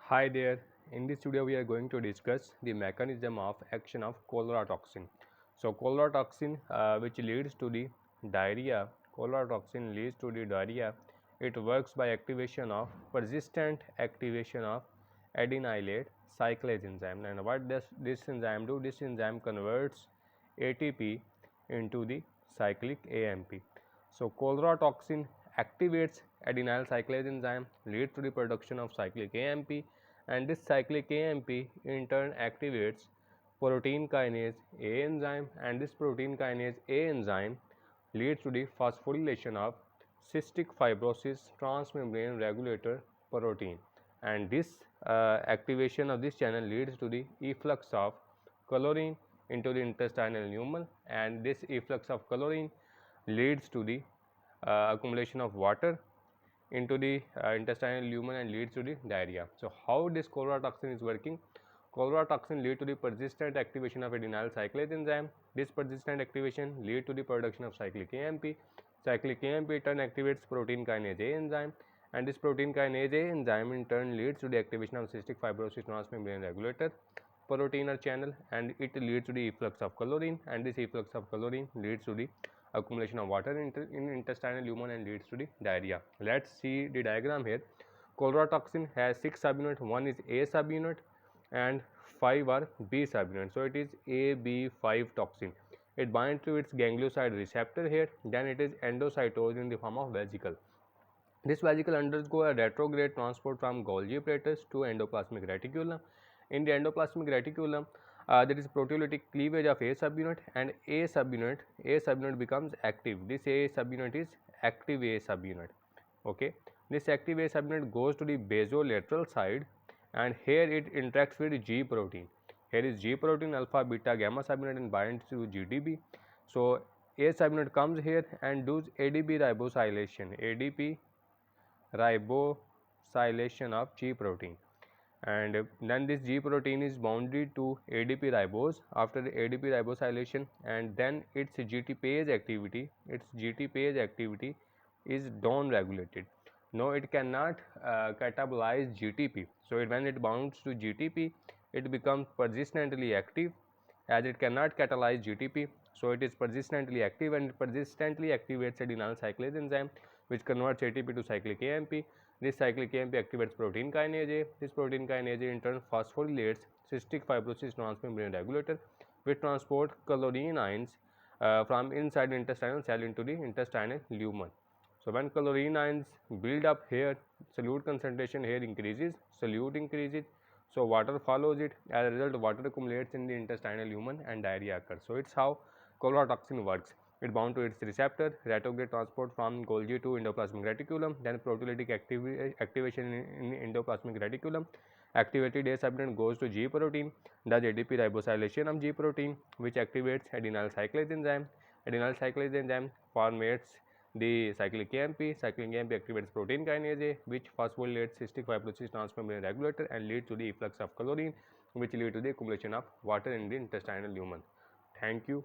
Hi there. In this video, we are going to discuss the mechanism of action of cholera toxin. So, cholera toxin, which leads to the diarrhea. Cholera toxin leads to the diarrhea. It works by activation of persistent activation of adenylate cyclase enzyme. And what does this enzyme do? This enzyme converts ATP into the cyclic AMP. So, cholera toxin activates adenyl cyclase enzyme, leads to the production of cyclic AMP, and this cyclic AMP in turn activates protein kinase A enzyme, and this protein kinase A enzyme leads to the phosphorylation of cystic fibrosis transmembrane regulator protein, and this activation of this channel leads to the efflux of chlorine into the intestinal lumen, and this efflux of chlorine leads to the accumulation of water into the intestinal lumen and leads to the diarrhea. So, how this cholera toxin is working? Cholera toxin lead to the persistent activation of adenyl cyclase enzyme. This persistent activation lead to the production of cyclic AMP. Cyclic AMP in turn activates protein kinase A enzyme, and this protein kinase A enzyme in turn leads to the activation of cystic fibrosis transmembrane regulator protein or channel, and it leads to the efflux of chlorine, and this efflux of chlorine leads to the accumulation of water in intestinal lumen and leads to the diarrhea. Let's see the diagram here. Cholera toxin has 6 subunits. One is A subunit and 5 are B subunit. So, it is AB5 toxin. It binds to its ganglioside receptor here. Then it is endocytosed in the form of vesicle. This vesicle undergo a retrograde transport from Golgi apparatus to endoplasmic reticulum. In the endoplasmic reticulum, there is proteolytic cleavage of A subunit, and A subunit becomes active. This A subunit is active A subunit. Okay. This active A subunit goes to the basolateral side, and here it interacts with G protein. Here is G protein, alpha, beta, gamma subunit, and binds to GDB. So, A subunit comes here and does ADP ribosylation of G protein, and then this G protein is bounded to ADP ribose after ADP ribosylation, and then its GTPase activity is down regulated. No, it cannot catabolize GTP. So, when it bounds to GTP, it becomes persistently active, as it cannot catalyze GTP. So, it is persistently active and it persistently activates adenyl cyclase enzyme, which converts ATP to cyclic AMP. This cyclic AMP activates protein kinase A. This protein kinase A in turn phosphorylates cystic fibrosis transmembrane regulator, which transport chlorine ions from inside the intestinal cell into the intestinal lumen. So, when chlorine ions build up here, solute concentration here increases, solute increases. So, water follows it. As a result, water accumulates in the intestinal lumen and diarrhea occurs. So, it's how cholera toxin works. It bound to its receptor, retrograde transport from Golgi to endoplasmic reticulum, then proteolytic activation in endoplasmic reticulum. Activated A subunit goes to G protein, does ADP ribosylation of G protein, which activates adenyl cyclase enzyme. Adenyl cyclase enzyme formates the cyclic AMP. Cyclic AMP activates protein kinase A, which phosphorylates cystic fibrosis transmembrane regulator and leads to the efflux of chlorine, which leads to the accumulation of water in the intestinal lumen. Thank you.